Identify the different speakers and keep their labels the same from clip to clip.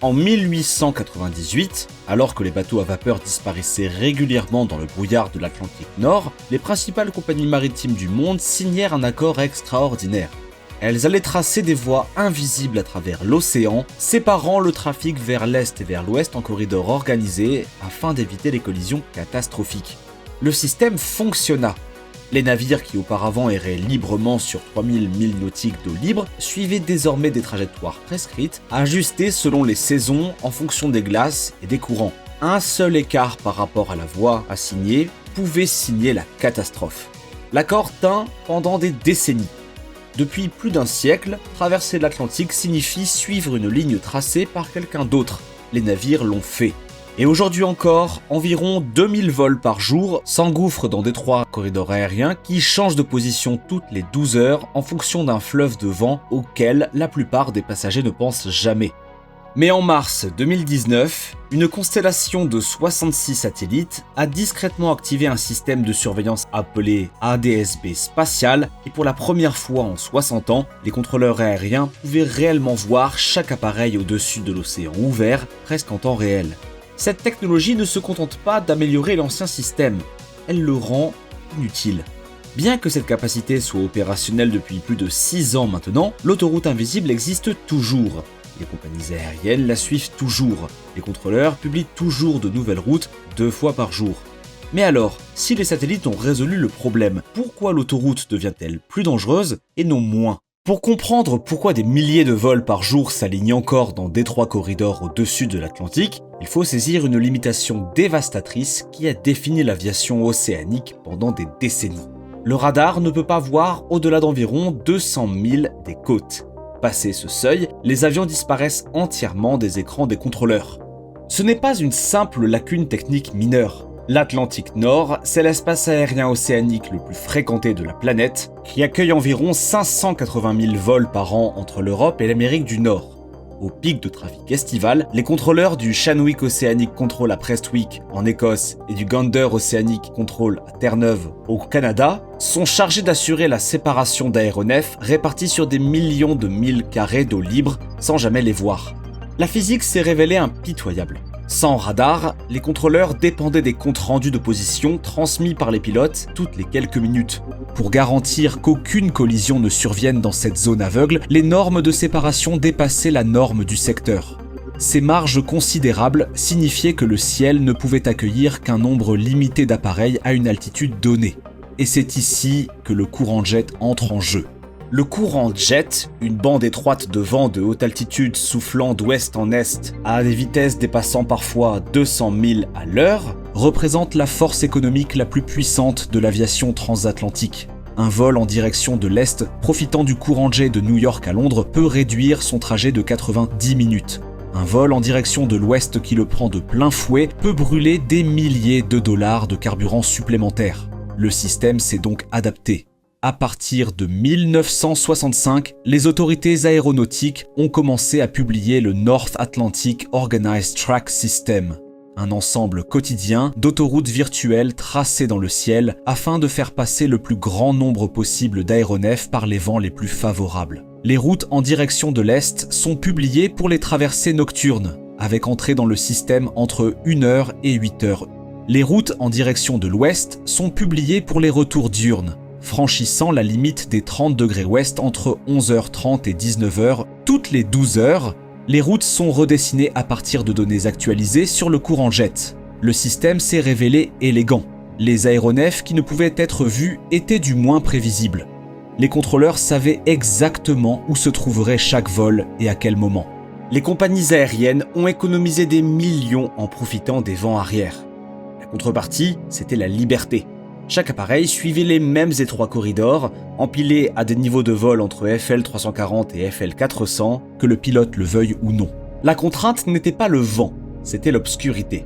Speaker 1: En 1898, alors que les bateaux à vapeur disparaissaient régulièrement dans le brouillard de l'Atlantique Nord, les principales compagnies maritimes du monde signèrent un accord extraordinaire. Elles allaient tracer des voies invisibles à travers l'océan, séparant le trafic vers l'est et vers l'ouest en corridors organisés afin d'éviter les collisions catastrophiques. Le système fonctionna. Les navires qui auparavant erraient librement sur 3000 milles nautiques d'eau libre suivaient désormais des trajectoires prescrites, ajustées selon les saisons en fonction des glaces et des courants. Un seul écart par rapport à la voie assignée pouvait signer la catastrophe. L'accord tint pendant des décennies. Depuis plus d'un siècle, traverser l'Atlantique signifie suivre une ligne tracée par quelqu'un d'autre. Les navires l'ont fait. Et aujourd'hui encore, environ 2000 vols par jour s'engouffrent dans d'étroits corridors aériens qui changent de position toutes les 12 heures en fonction d'un fleuve de vent auquel la plupart des passagers ne pensent jamais. Mais en mars 2019, une constellation de 66 satellites a discrètement activé un système de surveillance appelé ADS-B spatial et pour la première fois en 60 ans, les contrôleurs aériens pouvaient réellement voir chaque appareil au-dessus de l'océan ouvert, presque en temps réel. Cette technologie ne se contente pas d'améliorer l'ancien système, elle le rend inutile. Bien que cette capacité soit opérationnelle depuis plus de 6 ans maintenant, l'autoroute invisible existe toujours. Les compagnies aériennes la suivent toujours. Les contrôleurs publient toujours de nouvelles routes 2 fois par jour. Mais alors, si les satellites ont résolu le problème, pourquoi l'autoroute devient-elle plus dangereuse et non moins ? Pour comprendre pourquoi des milliers de vols par jour s'alignent encore dans d'étroits corridors au-dessus de l'Atlantique, il faut saisir une limitation dévastatrice qui a défini l'aviation océanique pendant des décennies. Le radar ne peut pas voir au-delà d'environ 200 milles des côtes. Passé ce seuil, les avions disparaissent entièrement des écrans des contrôleurs. Ce n'est pas une simple lacune technique mineure. L'Atlantique Nord, c'est l'espace aérien océanique le plus fréquenté de la planète, qui accueille environ 580 000 vols par an entre l'Europe et l'Amérique du Nord. Au pic de trafic estival, les contrôleurs du Channwick Oceanic Control à Prestwick, en Écosse, et du Gander Oceanic Control à Terre-Neuve, au Canada, sont chargés d'assurer la séparation d'aéronefs répartis sur des millions de milles carrés d'eau libre sans jamais les voir. La physique s'est révélée impitoyable. Sans radar, les contrôleurs dépendaient des comptes rendus de position transmis par les pilotes toutes les quelques minutes. Pour garantir qu'aucune collision ne survienne dans cette zone aveugle, les normes de séparation dépassaient la norme du secteur. Ces marges considérables signifiaient que le ciel ne pouvait accueillir qu'un nombre limité d'appareils à une altitude donnée. Et c'est ici que le courant jet entre en jeu. Le courant jet, une bande étroite de vent de haute altitude soufflant d'ouest en est à des vitesses dépassant parfois 200 milles à l'heure, représente la force économique la plus puissante de l'aviation transatlantique. Un vol en direction de l'est, profitant du courant jet de New York à Londres, peut réduire son trajet de 90 minutes. Un vol en direction de l'ouest qui le prend de plein fouet peut brûler des milliers de dollars de carburant supplémentaire. Le système s'est donc adapté. À partir de 1965, les autorités aéronautiques ont commencé à publier le North Atlantic Organized Track System, un ensemble quotidien d'autoroutes virtuelles tracées dans le ciel afin de faire passer le plus grand nombre possible d'aéronefs par les vents les plus favorables. Les routes en direction de l'Est sont publiées pour les traversées nocturnes, avec entrée dans le système entre 1h et 8h. Les routes en direction de l'Ouest sont publiées pour les retours diurnes, franchissant la limite des 30 degrés ouest entre 11h30 et 19h. Toutes les 12 heures, les routes sont redessinées à partir de données actualisées sur le courant jet. Le système s'est révélé élégant. Les aéronefs qui ne pouvaient être vus étaient du moins prévisibles. Les contrôleurs savaient exactement où se trouverait chaque vol et à quel moment. Les compagnies aériennes ont économisé des millions en profitant des vents arrière. La contrepartie, c'était la liberté. Chaque appareil suivait les mêmes étroits corridors, empilés à des niveaux de vol entre FL 340 et FL 400, que le pilote le veuille ou non. La contrainte n'était pas le vent, c'était l'obscurité.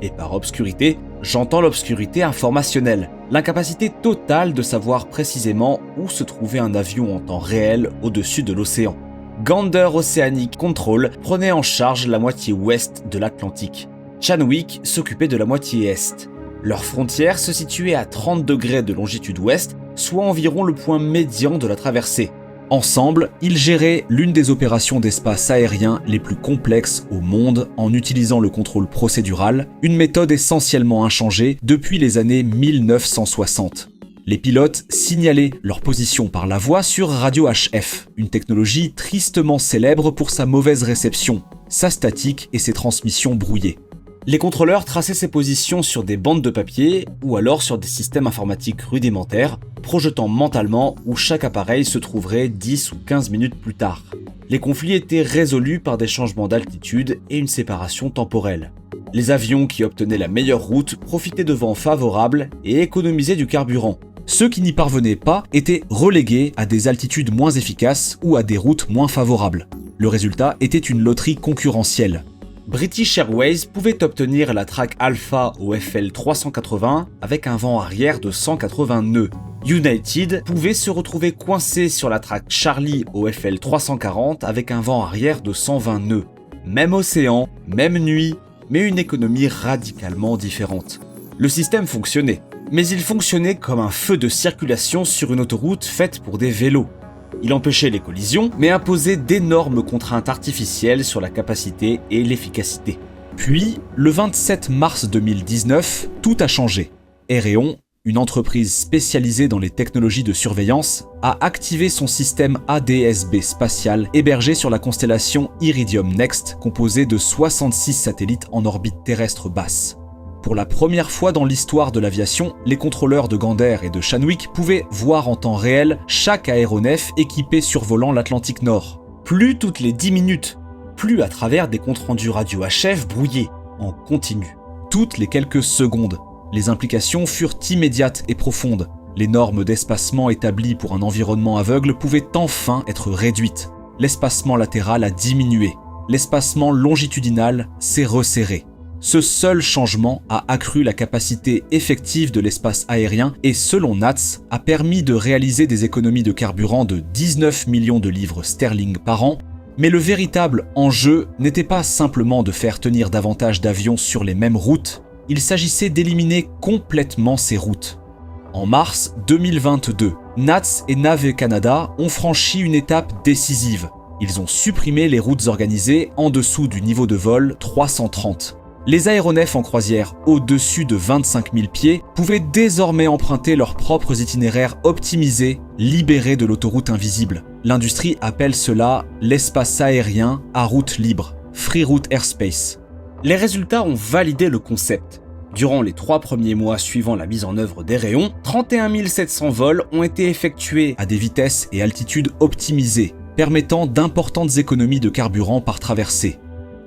Speaker 1: Et par obscurité, j'entends l'obscurité informationnelle, l'incapacité totale de savoir précisément où se trouvait un avion en temps réel au-dessus de l'océan. Gander Oceanic Control prenait en charge la moitié ouest de l'Atlantique. Channwick s'occupait de la moitié est. Leur frontière se situait à 30 degrés de longitude ouest, soit environ le point médian de la traversée. Ensemble, ils géraient l'une des opérations d'espace aérien les plus complexes au monde en utilisant le contrôle procédural, une méthode essentiellement inchangée depuis les années 1960. Les pilotes signalaient leur position par la voix sur radio HF, une technologie tristement célèbre pour sa mauvaise réception, sa statique et ses transmissions brouillées. Les contrôleurs traçaient ces positions sur des bandes de papier ou alors sur des systèmes informatiques rudimentaires, projetant mentalement où chaque appareil se trouverait 10 ou 15 minutes plus tard. Les conflits étaient résolus par des changements d'altitude et une séparation temporelle. Les avions qui obtenaient la meilleure route profitaient de vents favorables et économisaient du carburant. Ceux qui n'y parvenaient pas étaient relégués à des altitudes moins efficaces ou à des routes moins favorables. Le résultat était une loterie concurrentielle. British Airways pouvait obtenir la track Alpha au FL 380 avec un vent arrière de 180 nœuds. United pouvait se retrouver coincé sur la track Charlie au FL 340 avec un vent arrière de 120 nœuds. Même océan, même nuit, mais une économie radicalement différente. Le système fonctionnait, mais il fonctionnait comme un feu de circulation sur une autoroute faite pour des vélos. Il empêchait les collisions, mais imposait d'énormes contraintes artificielles sur la capacité et l'efficacité. Puis, le 27 mars 2019, tout a changé. Aireon, une entreprise spécialisée dans les technologies de surveillance, a activé son système ADS-B spatial hébergé sur la constellation Iridium Next, composée de 66 satellites en orbite terrestre basse. Pour la première fois dans l'histoire de l'aviation, les contrôleurs de Gander et de Chanook pouvaient voir en temps réel chaque aéronef équipé survolant l'Atlantique Nord. Plus toutes les 10 minutes, plus à travers des comptes rendus radio HF brouillés, en continu. Toutes les quelques secondes. Les implications furent immédiates et profondes. Les normes d'espacement établies pour un environnement aveugle pouvaient enfin être réduites. L'espacement latéral a diminué. L'espacement longitudinal s'est resserré. Ce seul changement a accru la capacité effective de l'espace aérien et, selon NATS, a permis de réaliser des économies de carburant de 19 millions de livres sterling par an. Mais le véritable enjeu n'était pas simplement de faire tenir davantage d'avions sur les mêmes routes, il s'agissait d'éliminer complètement ces routes. En mars 2022, NATS et Nave Canada ont franchi une étape décisive. Ils ont supprimé les routes organisées en dessous du niveau de vol 330. Les aéronefs en croisière au-dessus de 25 000 pieds pouvaient désormais emprunter leurs propres itinéraires optimisés, libérés de l'autoroute invisible. L'industrie appelle cela l'espace aérien à route libre, Free Route Airspace. Les résultats ont validé le concept. Durant les 3 premiers mois suivant la mise en œuvre d'Aireon, 31 700 vols ont été effectués à des vitesses et altitudes optimisées, permettant d'importantes économies de carburant par traversée.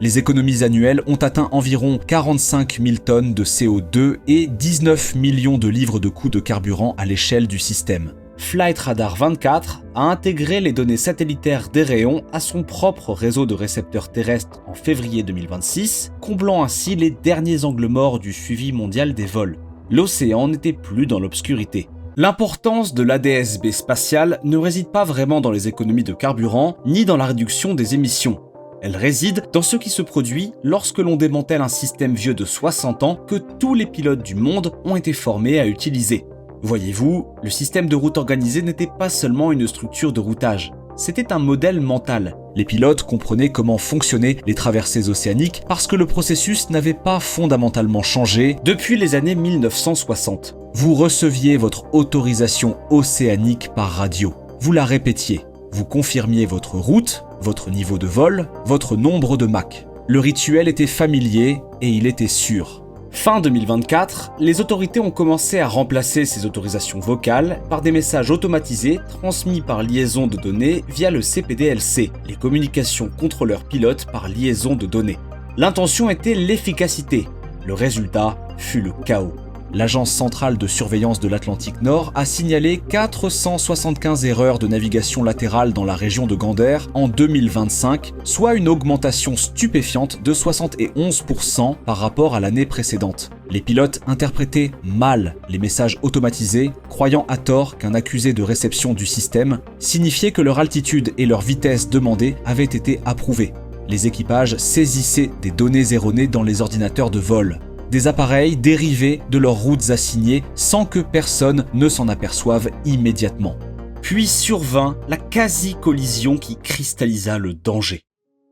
Speaker 1: Les économies annuelles ont atteint environ 45 000 tonnes de CO2 et 19 millions de livres de coûts de carburant à l'échelle du système. Flight Radar 24 a intégré les données satellitaires d'Aireon à son propre réseau de récepteurs terrestres en février 2026, comblant ainsi les derniers angles morts du suivi mondial des vols. L'océan n'était plus dans l'obscurité. L'importance de l'ADS-B spatial ne réside pas vraiment dans les économies de carburant ni dans la réduction des émissions. Elle réside dans ce qui se produit lorsque l'on démantèle un système vieux de 60 ans que tous les pilotes du monde ont été formés à utiliser. Voyez-vous, le système de route organisé n'était pas seulement une structure de routage, c'était un modèle mental. Les pilotes comprenaient comment fonctionnaient les traversées océaniques parce que le processus n'avait pas fondamentalement changé depuis les années 1960. Vous receviez votre autorisation océanique par radio. Vous la répétiez. Vous confirmiez votre route, votre niveau de vol, votre nombre de Mach. Le rituel était familier et il était sûr. Fin 2024, les autorités ont commencé à remplacer ces autorisations vocales par des messages automatisés transmis par liaison de données via le CPDLC, les communications contrôleur-pilote par liaison de données. L'intention était l'efficacité. Le résultat fut le chaos. L'Agence centrale de surveillance de l'Atlantique Nord a signalé 475 erreurs de navigation latérale dans la région de Gander en 2025, soit une augmentation stupéfiante de 71% par rapport à l'année précédente. Les pilotes interprétaient mal les messages automatisés, croyant à tort qu'un accusé de réception du système signifiait que leur altitude et leur vitesse demandées avaient été approuvées. Les équipages saisissaient des données erronées dans les ordinateurs de vol. Des appareils dérivés de leurs routes assignées sans que personne ne s'en aperçoive immédiatement. Puis survint la quasi-collision qui cristallisa le danger.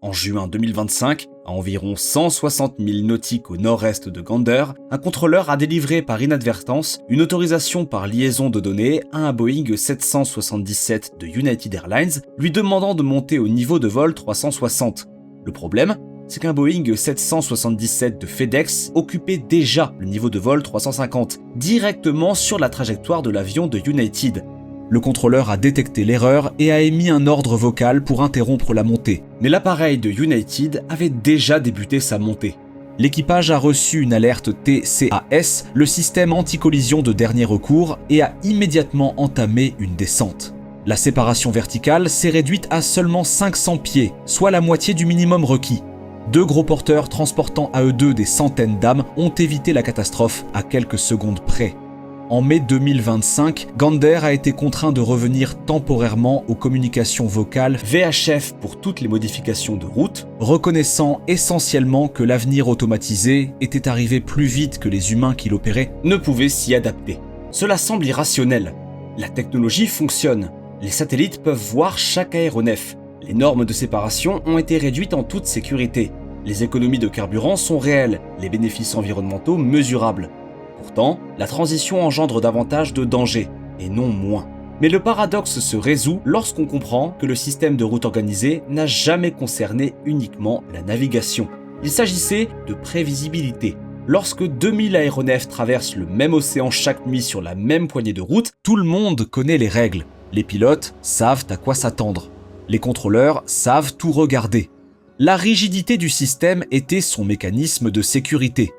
Speaker 1: En juin 2025, à environ 160 000 nautiques au nord-est de Gander, un contrôleur a délivré par inadvertance une autorisation par liaison de données à un Boeing 777 de United Airlines, lui demandant de monter au niveau de vol 360. Le problème, c'est qu'un Boeing 777 de FedEx occupait déjà le niveau de vol 350, directement sur la trajectoire de l'avion de United. Le contrôleur a détecté l'erreur et a émis un ordre vocal pour interrompre la montée. Mais l'appareil de United avait déjà débuté sa montée. L'équipage a reçu une alerte TCAS, le système anti-collision de dernier recours, et a immédiatement entamé une descente. La séparation verticale s'est réduite à seulement 500 pieds, soit la moitié du minimum requis. 2 gros porteurs transportant à eux deux des centaines d'âmes ont évité la catastrophe à quelques secondes près. En mai 2025, Gander a été contraint de revenir temporairement aux communications vocales VHF pour toutes les modifications de route, reconnaissant essentiellement que l'avenir automatisé était arrivé plus vite que les humains qui l'opéraient ne pouvaient s'y adapter. Cela semble irrationnel. La technologie fonctionne. Les satellites peuvent voir chaque aéronef. Les normes de séparation ont été réduites en toute sécurité. Les économies de carburant sont réelles, les bénéfices environnementaux mesurables. Pourtant, la transition engendre davantage de dangers, et non moins. Mais le paradoxe se résout lorsqu'on comprend que le système de route organisée n'a jamais concerné uniquement la navigation. Il s'agissait de prévisibilité. Lorsque 2000 aéronefs traversent le même océan chaque nuit sur la même poignée de route, tout le monde connaît les règles. Les pilotes savent à quoi s'attendre. Les contrôleurs savent tout regarder. La rigidité du système était son mécanisme de sécurité.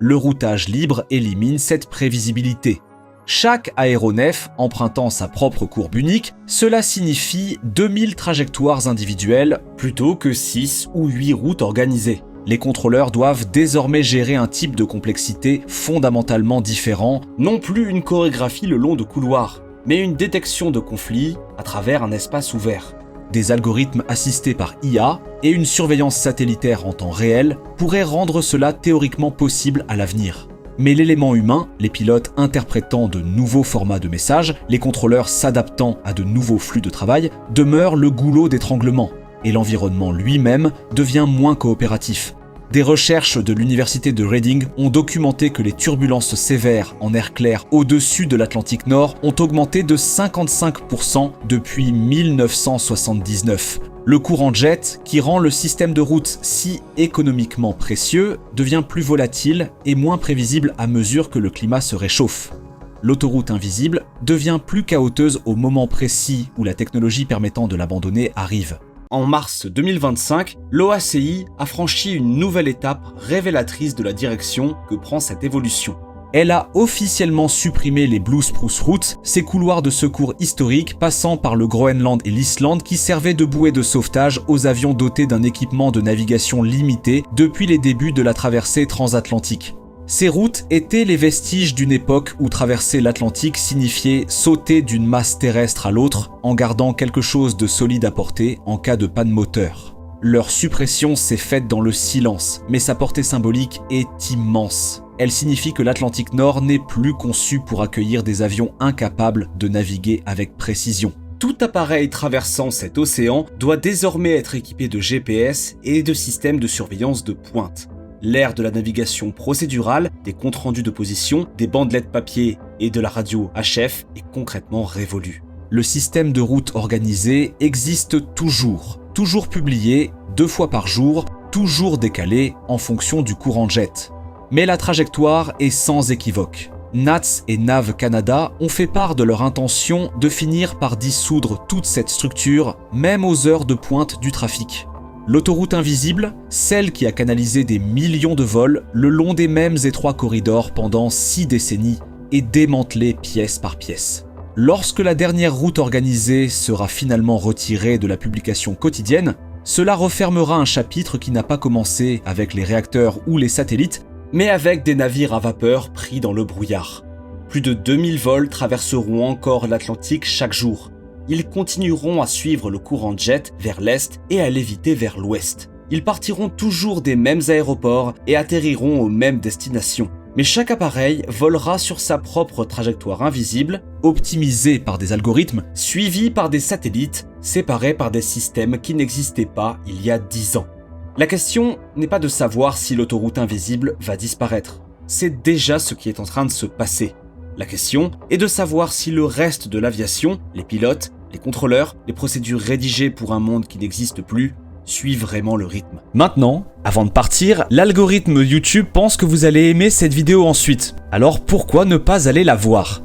Speaker 1: Le routage libre élimine cette prévisibilité. Chaque aéronef empruntant sa propre courbe unique, cela signifie 2000 trajectoires individuelles plutôt que 6 ou 8 routes organisées. Les contrôleurs doivent désormais gérer un type de complexité fondamentalement différent, non plus une chorégraphie le long de couloirs, mais une détection de conflits à travers un espace ouvert. Des algorithmes assistés par IA et une surveillance satellitaire en temps réel pourraient rendre cela théoriquement possible à l'avenir. Mais l'élément humain, les pilotes interprétant de nouveaux formats de messages, les contrôleurs s'adaptant à de nouveaux flux de travail, demeure le goulot d'étranglement, et l'environnement lui-même devient moins coopératif. Des recherches de l'université de Reading ont documenté que les turbulences sévères en air clair au-dessus de l'Atlantique Nord ont augmenté de 55% depuis 1979. Le courant jet, qui rend le système de route si économiquement précieux, devient plus volatile et moins prévisible à mesure que le climat se réchauffe. L'autoroute invisible devient plus chaoteuse au moment précis où la technologie permettant de l'abandonner arrive. En mars 2025, l'OACI a franchi une nouvelle étape révélatrice de la direction que prend cette évolution. Elle a officiellement supprimé les Blue Spruce Routes, ces couloirs de secours historiques passant par le Groenland et l'Islande qui servaient de bouée de sauvetage aux avions dotés d'un équipement de navigation limité depuis les débuts de la traversée transatlantique. Ces routes étaient les vestiges d'une époque où traverser l'Atlantique signifiait sauter d'une masse terrestre à l'autre en gardant quelque chose de solide à portée en cas de panne moteur. Leur suppression s'est faite dans le silence, mais sa portée symbolique est immense. Elle signifie que l'Atlantique Nord n'est plus conçu pour accueillir des avions incapables de naviguer avec précision. Tout appareil traversant cet océan doit désormais être équipé de GPS et de systèmes de surveillance de pointe. L'ère de la navigation procédurale, des comptes rendus de position, des bandelettes papier et de la radio HF est concrètement révolue. Le système de route organisé existe toujours publié 2 fois par jour, toujours décalé en fonction du courant jet. Mais la trajectoire est sans équivoque. NATS et NAV Canada ont fait part de leur intention de finir par dissoudre toute cette structure, même aux heures de pointe du trafic. L'autoroute invisible, celle qui a canalisé des millions de vols le long des mêmes étroits corridors pendant 6 décennies, est démantelée pièce par pièce. Lorsque la dernière route organisée sera finalement retirée de la publication quotidienne, cela refermera un chapitre qui n'a pas commencé avec les réacteurs ou les satellites, mais avec des navires à vapeur pris dans le brouillard. Plus de 2000 vols traverseront encore l'Atlantique chaque jour. Ils continueront à suivre le courant jet vers l'est et à l'éviter vers l'ouest. Ils partiront toujours des mêmes aéroports et atterriront aux mêmes destinations. Mais chaque appareil volera sur sa propre trajectoire invisible, optimisée par des algorithmes, suivie par des satellites, séparés par des systèmes qui n'existaient pas il y a 10 ans. La question n'est pas de savoir si l'autoroute invisible va disparaître. C'est déjà ce qui est en train de se passer. La question est de savoir si le reste de l'aviation, les pilotes, les contrôleurs, les procédures rédigées pour un monde qui n'existe plus, suivent vraiment le rythme. Maintenant, avant de partir, l'algorithme YouTube pense que vous allez aimer cette vidéo ensuite. Alors pourquoi ne pas aller la voir ?